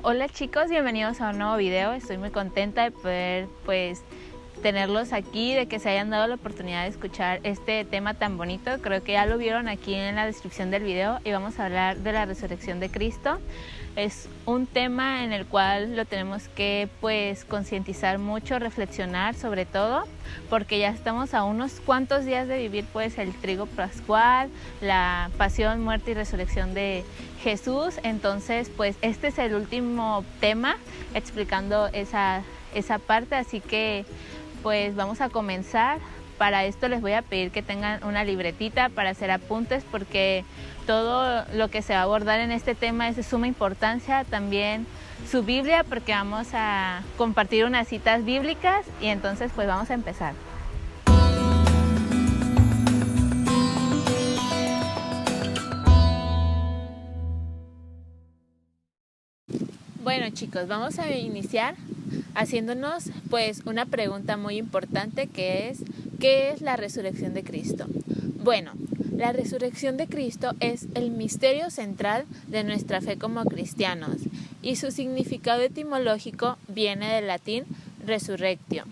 Hola chicos, bienvenidos a un nuevo video. Estoy muy contenta de poder tenerlos aquí, de que se hayan dado la oportunidad de escuchar este tema tan bonito. Creo que ya lo vieron aquí en la descripción del video y vamos a hablar de la resurrección de Cristo. Es un tema en el cual lo tenemos que concientizar mucho, reflexionar sobre todo, porque ya estamos a unos cuantos días de vivir el trigo pascual, la pasión, muerte y resurrección de Jesús. Entonces este es el último tema explicando esa parte, así que vamos a comenzar. Para esto les voy a pedir que tengan una libretita para hacer apuntes, porque todo lo que se va a abordar en este tema es de suma importancia. También su Biblia, porque vamos a compartir unas citas bíblicas y entonces vamos a empezar. Bueno chicos, vamos a iniciar haciéndonos una pregunta muy importante, que es ¿qué es la resurrección de Cristo? Bueno, la resurrección de Cristo es el misterio central de nuestra fe como cristianos, y su significado etimológico viene del latín resurrectio,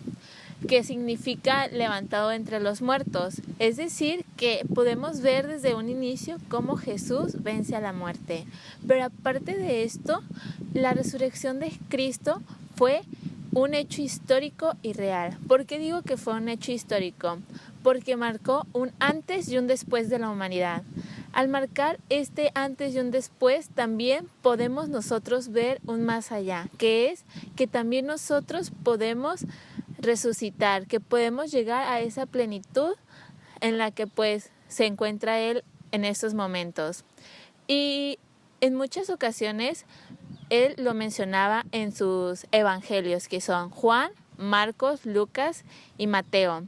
que significa levantado entre los muertos. Es decir, que podemos ver desde un inicio cómo Jesús vence a la muerte. Pero aparte de esto, la resurrección de Cristo fue un hecho histórico y real. ¿Por qué digo que fue un hecho histórico? Porque marcó un antes y un después de la humanidad. Al marcar este antes y un después, también podemos nosotros ver un más allá, que es que también nosotros podemos resucitar, que podemos llegar a esa plenitud en la que se encuentra Él en estos momentos. Y en muchas ocasiones Él lo mencionaba en sus evangelios, que son Juan, Marcos, Lucas y Mateo.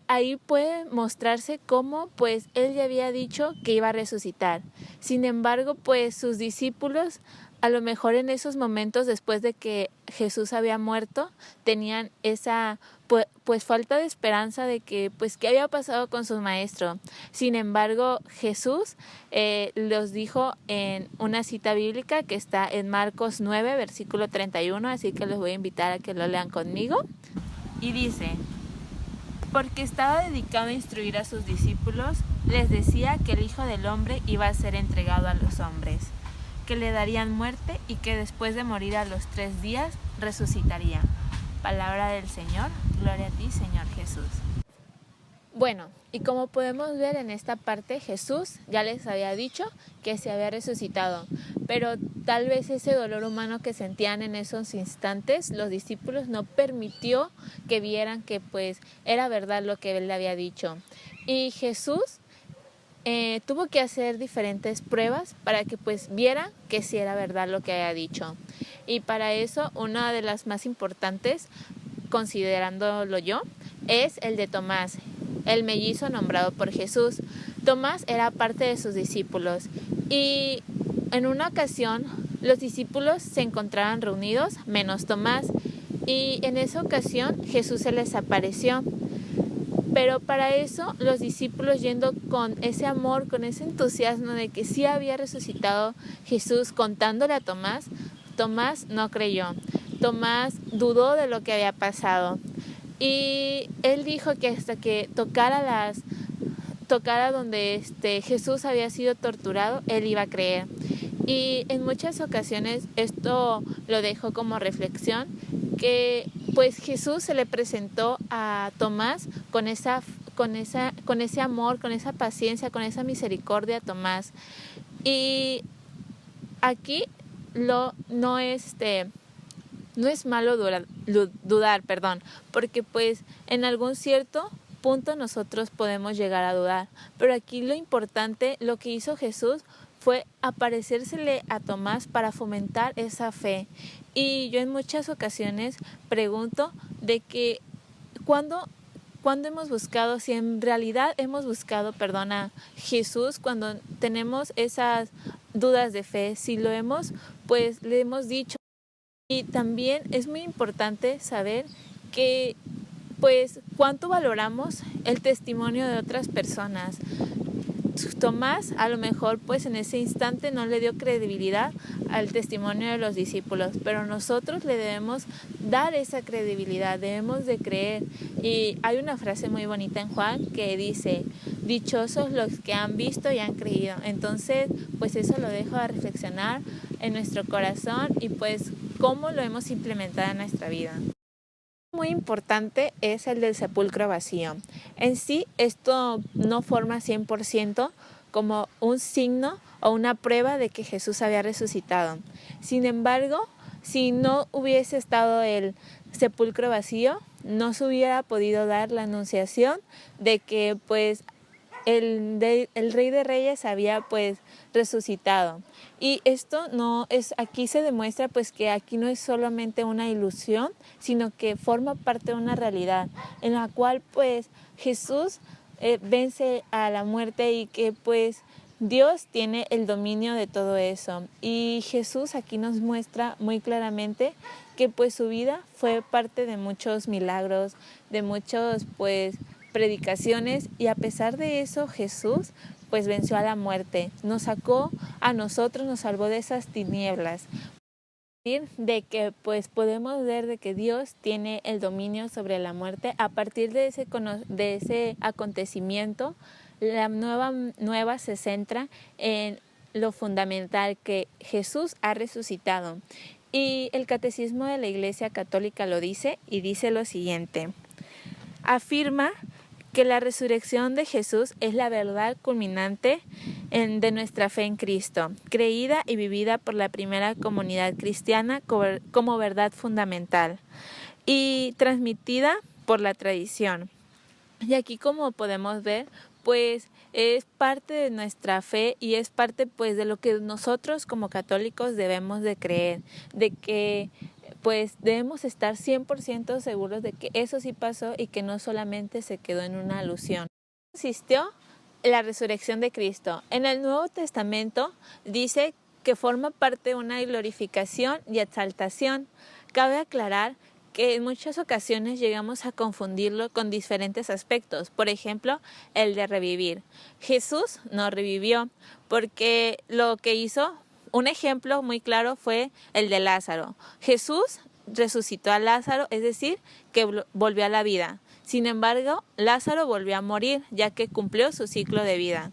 Ahí puede mostrarse cómo Él ya había dicho que iba a resucitar. Sin embargo, sus discípulos, a lo mejor en esos momentos después de que Jesús había muerto, tenían esa falta de esperanza de que qué había pasado con su maestro. Sin embargo, Jesús los dijo en una cita bíblica que está en Marcos 9, versículo 31, así que los voy a invitar a que lo lean conmigo. Y dice: porque estaba dedicado a instruir a sus discípulos, les decía que el Hijo del Hombre iba a ser entregado a los hombres, que le darían muerte y que después de morir a los 3 días resucitaría. Palabra del Señor, gloria a ti, Señor Jesús. Bueno, y como podemos ver en esta parte, Jesús ya les había dicho que se había resucitado, pero tal vez ese dolor humano que sentían en esos instantes, los discípulos no permitió que vieran que era verdad lo que él le había dicho. Y Jesús tuvo que hacer diferentes pruebas para que vieran que sí era verdad lo que había dicho. Y para eso, una de las más importantes, considerándolo yo, es el de Tomás, el mellizo nombrado por Jesús. Tomás era parte de sus discípulos, y en una ocasión los discípulos se encontraban reunidos, menos Tomás, y en esa ocasión Jesús se les apareció. Pero para eso los discípulos, yendo con ese amor, con ese entusiasmo de que sí había resucitado Jesús, contándole a Tomás, Tomás no creyó. Tomás dudó de lo que había pasado. Y él dijo que hasta que tocara donde Jesús había sido torturado, él iba a creer. Y en muchas ocasiones esto lo dejó como reflexión, que Jesús se le presentó a Tomás con ese amor, con esa paciencia, con esa misericordia a Tomás. Y aquí no es malo dudar, porque en algún cierto punto nosotros podemos llegar a dudar. Pero aquí lo importante, lo que hizo Jesús, fue aparecérsele a Tomás para fomentar esa fe. Y yo en muchas ocasiones pregunto de que cuando hemos buscado, si en realidad hemos buscado a Jesús cuando tenemos esas dudas de fe, si lo hemos, le hemos dicho. Y también es muy importante saber que cuánto valoramos el testimonio de otras personas. Tomás a lo mejor pues en ese instante no le dio credibilidad al testimonio de los discípulos, pero nosotros le debemos dar esa credibilidad, debemos de creer. Y hay una frase muy bonita en Juan que dice: dichosos los que han visto y han creído. Entonces pues eso lo dejo a reflexionar en nuestro corazón y pues cómo lo hemos implementado en nuestra vida. Muy importante es el del sepulcro vacío. En sí, esto no forma 100% como un signo o una prueba de que Jesús había resucitado. Sin embargo, si no hubiese estado el sepulcro vacío, no se hubiera podido dar la anunciación de que pues el Rey de Reyes había pues resucitado. Y esto no es, aquí se demuestra pues que aquí no es solamente una ilusión, sino que forma parte de una realidad en la cual pues Jesús vence a la muerte y que pues Dios tiene el dominio de todo eso. Y Jesús aquí nos muestra muy claramente que pues su vida fue parte de muchos milagros, de muchos pues predicaciones, y a pesar de eso Jesús pues venció a la muerte, nos sacó a nosotros, nos salvó de esas tinieblas, de que pues podemos ver de que Dios tiene el dominio sobre la muerte. A partir de ese acontecimiento, la nueva se centra en lo fundamental, que Jesús ha resucitado. Y el Catecismo de la Iglesia Católica lo dice, y dice lo siguiente: afirma que la resurrección de Jesús es la verdad culminante de nuestra fe en Cristo, creída y vivida por la primera comunidad cristiana como verdad fundamental y transmitida por la tradición. Y aquí, como podemos ver, pues es parte de nuestra fe y es parte pues de lo que nosotros como católicos debemos de creer, de que pues debemos estar 100% seguros de que eso sí pasó y que no solamente se quedó en una alusión. Consistió la resurrección de Cristo. En el Nuevo Testamento dice que forma parte de una glorificación y exaltación. Cabe aclarar que en muchas ocasiones llegamos a confundirlo con diferentes aspectos. Por ejemplo, el de revivir. Jesús no revivió porque lo que hizo, un ejemplo muy claro, fue el de Lázaro. Jesús resucitó a Lázaro, es decir, que volvió a la vida. Sin embargo, Lázaro volvió a morir, ya que cumplió su ciclo de vida.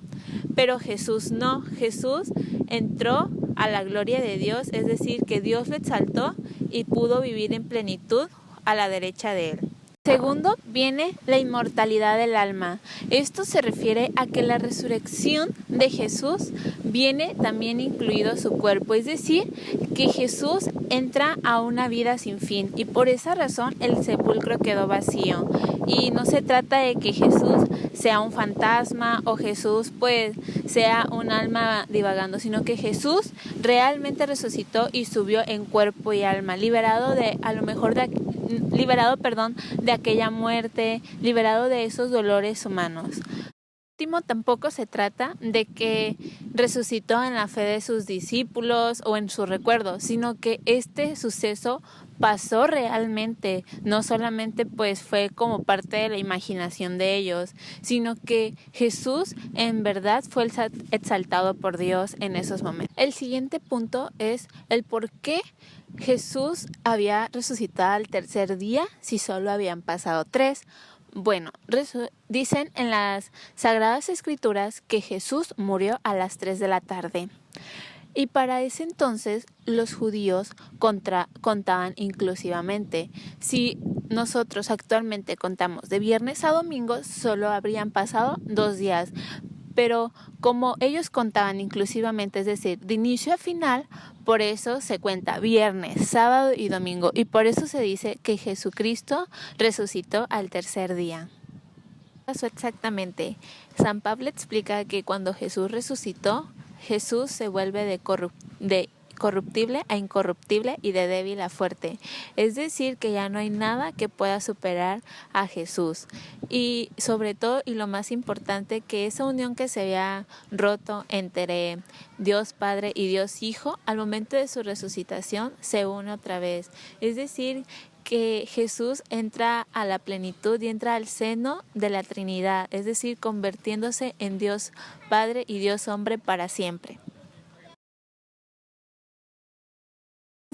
Pero Jesús no. Jesús entró a la gloria de Dios, es decir, que Dios lo exaltó y pudo vivir en plenitud a la derecha de él. Segundo, viene la inmortalidad del alma. Esto se refiere a que la resurrección de Jesús viene también incluido su cuerpo, es decir, que Jesús entra a una vida sin fin y por esa razón el sepulcro quedó vacío. Y no se trata de que Jesús sea un fantasma o Jesús pues sea un alma divagando, sino que Jesús realmente resucitó y subió en cuerpo y alma, liberado de aquella muerte, liberado de esos dolores humanos. Último, tampoco se trata de que resucitó en la fe de sus discípulos o en su recuerdo, sino que este suceso pasó realmente, no solamente pues fue como parte de la imaginación de ellos, sino que Jesús en verdad fue exaltado por Dios en esos momentos. El siguiente punto es el por qué Jesús había resucitado al tercer día si solo habían pasado 3. Bueno, dicen en las Sagradas Escrituras que Jesús murió a las 3 de la tarde. Y para ese entonces los judíos contaban inclusivamente. Si nosotros actualmente contamos de viernes a domingo, solo habrían pasado 2 días. Pero como ellos contaban inclusivamente, es decir, de inicio a final, por eso se cuenta viernes, sábado y domingo. Y por eso se dice que Jesucristo resucitó al tercer día. ¿Qué pasó exactamente? San Pablo explica que cuando Jesús resucitó, Jesús se vuelve de corruptible a incorruptible y de débil a fuerte. Es decir, que ya no hay nada que pueda superar a Jesús. Y sobre todo, y lo más importante, que esa unión que se había roto entre Dios Padre y Dios Hijo, al momento de su resucitación se une otra vez. Es decir, que Jesús entra a la plenitud y entra al seno de la Trinidad, es decir, convirtiéndose en Dios Padre y Dios Hombre para siempre.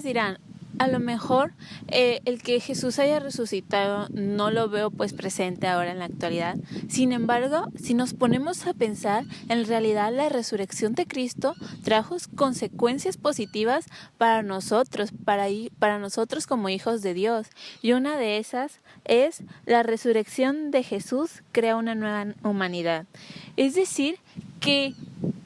Dirán, a lo mejor el que Jesús haya resucitado no lo veo pues presente ahora en la actualidad. Sin embargo, si nos ponemos a pensar, en realidad la resurrección de Cristo trajo consecuencias positivas para nosotros, para nosotros como hijos de Dios. Y una de esas es la resurrección de Jesús crea una nueva humanidad. Es decir, que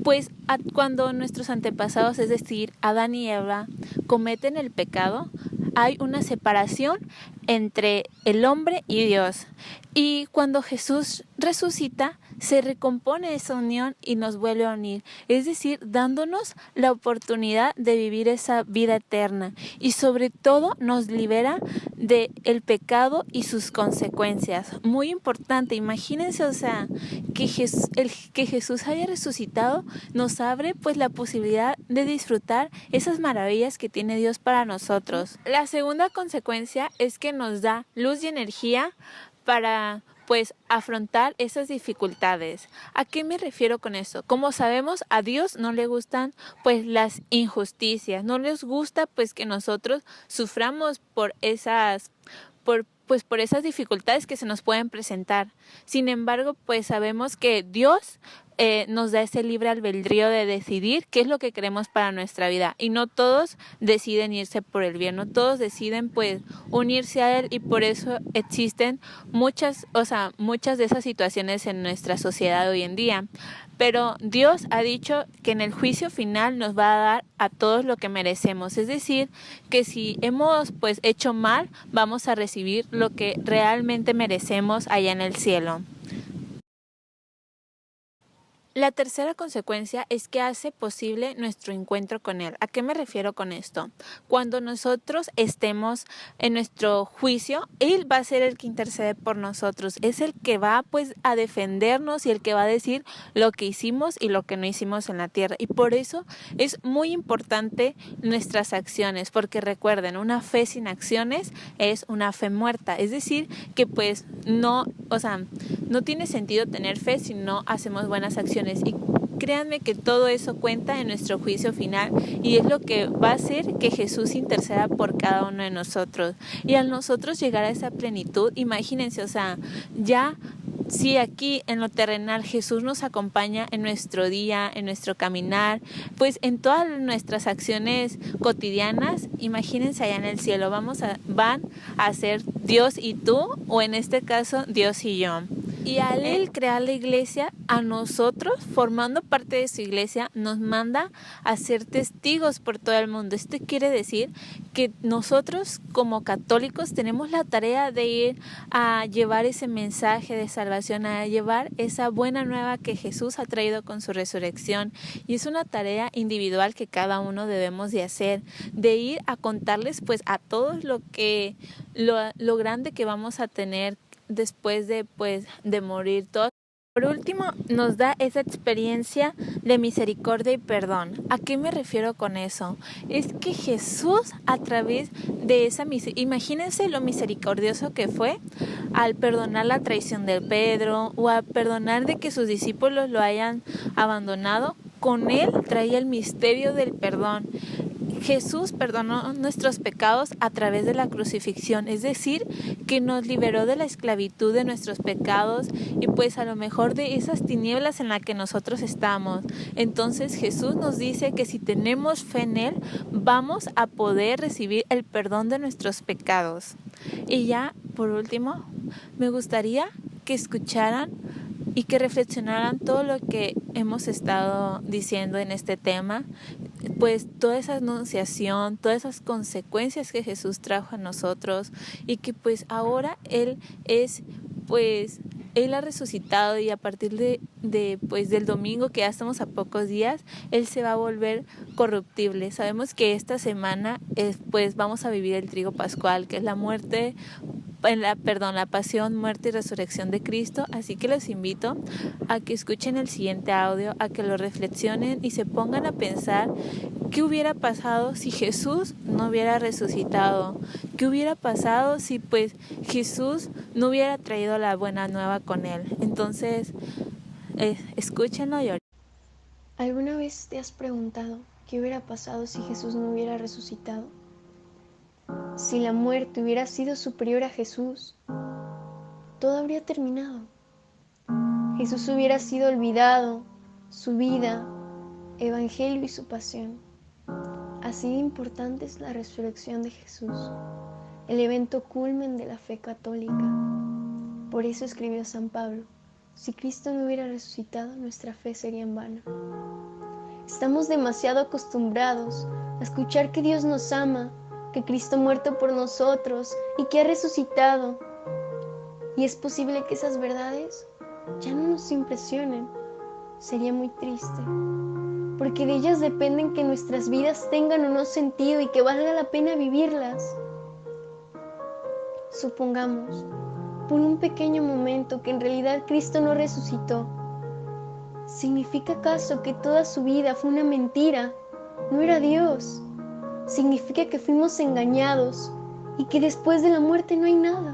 pues cuando nuestros antepasados, es decir, Adán y Eva, cometen el pecado, hay una separación entre el hombre y Dios. Y cuando Jesús resucita, se recompone esa unión y nos vuelve a unir. Es decir, dándonos la oportunidad de vivir esa vida eterna. Y sobre todo nos libera del pecado y sus consecuencias. Muy importante, imagínense, o sea, que Jesús haya resucitado nos abre pues la posibilidad de disfrutar esas maravillas que tiene Dios para nosotros. La segunda consecuencia es que nos da luz y energía para pues afrontar esas dificultades. ¿A qué me refiero con eso? Como sabemos, a Dios no le gustan pues las injusticias, no les gusta pues que nosotros suframos por esas dificultades que se nos pueden presentar. Sin embargo, pues sabemos que Dios nos da ese libre albedrío de decidir qué es lo que queremos para nuestra vida. Y no todos deciden irse por el bien, no todos deciden pues unirse a Él, y por eso existen muchas de esas situaciones en nuestra sociedad hoy en día. Pero Dios ha dicho que en el juicio final nos va a dar a todos lo que merecemos. Es decir, que si hemos pues hecho mal, vamos a recibir lo que realmente merecemos allá en el cielo. La tercera consecuencia es que hace posible nuestro encuentro con Él. ¿A qué me refiero con esto? Cuando nosotros estemos en nuestro juicio, Él va a ser el que intercede por nosotros. Es el que va pues a defendernos y el que va a decir lo que hicimos y lo que no hicimos en la tierra. Y por eso es muy importante nuestras acciones, porque recuerden, una fe sin acciones es una fe muerta. Es decir, que pues no tiene sentido tener fe si no hacemos buenas acciones. Y créanme que todo eso cuenta en nuestro juicio final, y es lo que va a hacer que Jesús interceda por cada uno de nosotros. Y al nosotros llegar a esa plenitud, imagínense, ya si aquí en lo terrenal Jesús nos acompaña en nuestro día, en nuestro caminar, pues en todas nuestras acciones cotidianas, imagínense allá en el cielo, van a ser Dios y tú, o en este caso Dios y yo. Y al Él crear la iglesia, a nosotros, formando parte de su iglesia, nos manda a ser testigos por todo el mundo. Esto quiere decir que nosotros como católicos tenemos la tarea de ir a llevar ese mensaje de salvación, a llevar esa buena nueva que Jesús ha traído con su resurrección. Y es una tarea individual que cada uno debemos de hacer, de ir a contarles pues a todos lo grande que vamos a tener después de morir todos. Por último, nos da esa experiencia de misericordia y perdón. ¿A qué me refiero con eso? Es que Jesús, a través de esa misericordia, imagínense lo misericordioso que fue al perdonar la traición de Pedro, o a perdonar de que sus discípulos lo hayan abandonado. Con Él traía el misterio del perdón. Jesús perdonó nuestros pecados a través de la crucifixión, es decir, que nos liberó de la esclavitud de nuestros pecados y pues a lo mejor de esas tinieblas en las que nosotros estamos. Entonces Jesús nos dice que si tenemos fe en Él, vamos a poder recibir el perdón de nuestros pecados. Y ya, por último, me gustaría que escucharan y que reflexionaran todo lo que hemos estado diciendo en este tema, pues toda esa anunciación, todas esas consecuencias que Jesús trajo a nosotros, y que pues ahora Él es pues Él ha resucitado y a partir pues del domingo, que ya estamos a pocos días, Él se va a volver corruptible. Sabemos que esta semana pues vamos a vivir el trigo pascual, que es la pasión, muerte y resurrección de Cristo. Así que los invito a que escuchen el siguiente audio, a que lo reflexionen y se pongan a pensar qué hubiera pasado si Jesús no hubiera resucitado, qué hubiera pasado si pues Jesús no hubiera traído la buena nueva con Él. Entonces, escúchenlo y ¿Alguna vez te has preguntado qué hubiera pasado si Jesús no hubiera resucitado? Si la muerte hubiera sido superior a Jesús, todo habría terminado. Jesús hubiera sido olvidado, su vida, evangelio y su pasión. Así de importante es la resurrección de Jesús, el evento culmen de la fe católica. Por eso escribió San Pablo: si Cristo no hubiera resucitado, nuestra fe sería en vano. Estamos demasiado acostumbrados a escuchar que Dios nos ama, que Cristo ha muerto por nosotros y que ha resucitado. Y es posible que esas verdades ya no nos impresionen. Sería muy triste, porque de ellas dependen que nuestras vidas tengan o no sentido y que valga la pena vivirlas. Supongamos, por un pequeño momento, que en realidad Cristo no resucitó. ¿Significa acaso que toda su vida fue una mentira? No era Dios. Significa que fuimos engañados y que después de la muerte no hay nada.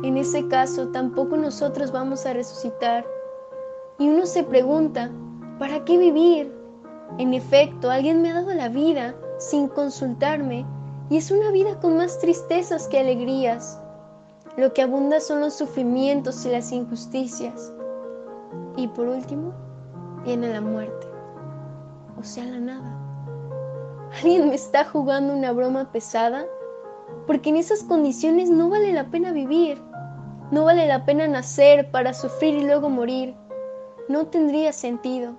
En ese caso, tampoco nosotros vamos a resucitar. Y uno se pregunta, ¿para qué vivir? En efecto, alguien me ha dado la vida sin consultarme, y es una vida con más tristezas que alegrías. Lo que abunda son los sufrimientos y las injusticias. Y por último, viene la muerte, o sea, la nada. ¿Alguien me está jugando una broma pesada? Porque en esas condiciones no vale la pena vivir. No vale la pena nacer para sufrir y luego morir. No tendría sentido.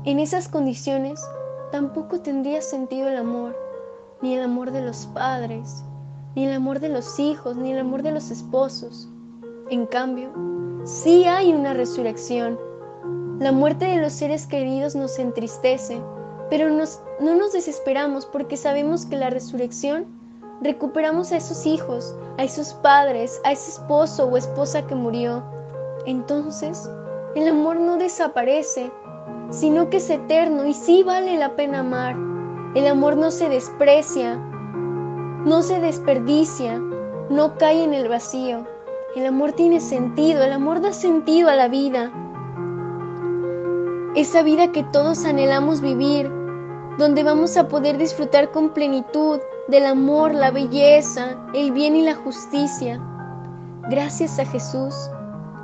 En esas condiciones tampoco tendría sentido el amor, ni el amor de los padres, ni el amor de los hijos, ni el amor de los esposos. En cambio, sí hay una resurrección. La muerte de los seres queridos nos entristece, pero no nos desesperamos porque sabemos que la resurrección recuperamos a esos hijos, a esos padres, a ese esposo o esposa que murió. Entonces, el amor no desaparece, sino que es eterno y sí vale la pena amar. El amor no se desprecia, no se desperdicia, no cae en el vacío. El amor tiene sentido, el amor da sentido a la vida. Esa vida que todos anhelamos vivir, donde vamos a poder disfrutar con plenitud del amor, la belleza, el bien y la justicia. Gracias a Jesús,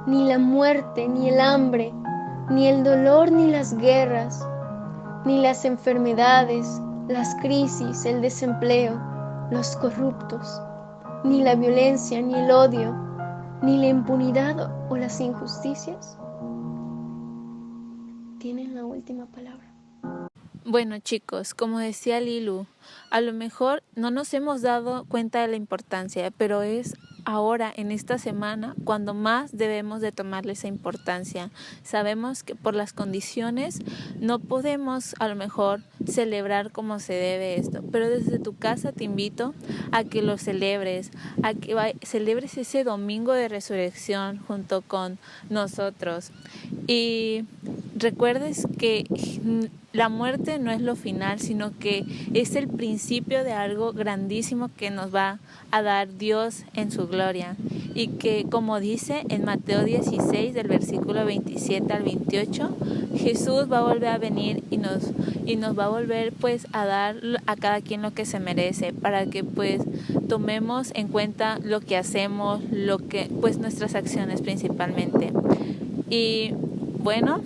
ni la muerte, ni el hambre, ni el dolor, ni las guerras, ni las enfermedades, las crisis, el desempleo, los corruptos, ni la violencia, ni el odio, ni la impunidad o las injusticias tienen la última palabra. Bueno, chicos, como decía Lilu, a lo mejor no nos hemos dado cuenta de la importancia, pero es ahora, en esta semana, cuando más debemos de tomarle esa importancia. Sabemos que por las condiciones no podemos a lo mejor celebrar como se debe esto, pero desde tu casa te invito a que lo celebres, a que celebres ese domingo de resurrección junto con nosotros y recuerdes que la muerte no es lo final, sino que es el principio de algo grandísimo que nos va a dar Dios en su gloria. Y que, como dice en Mateo 16, del versículo 27 al 28, Jesús va a volver a venir y nos va a volver pues a dar a cada quien lo que se merece, para que pues tomemos en cuenta lo que hacemos, pues nuestras acciones principalmente. Y bueno,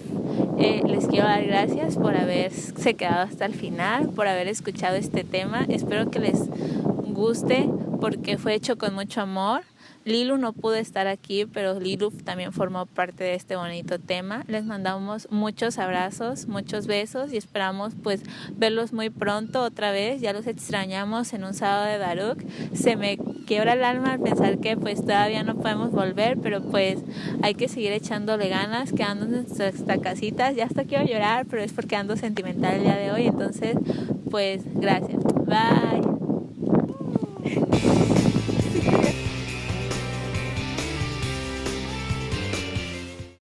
les quiero dar gracias por haberse quedado hasta el final, por haber escuchado este tema. Espero que les guste porque fue hecho con mucho amor. Lilu no pudo estar aquí, pero Lilu también formó parte de este bonito tema. Les mandamos muchos abrazos, muchos besos y esperamos pues verlos muy pronto otra vez. Ya los extrañamos en un sábado de Baruch. Se me quiebra el alma al pensar que pues todavía no podemos volver, pero pues hay que seguir echándole ganas, quedándonos en nuestras casitas. Ya hasta quiero llorar, pero es porque ando sentimental el día de hoy. Entonces pues gracias. Bye.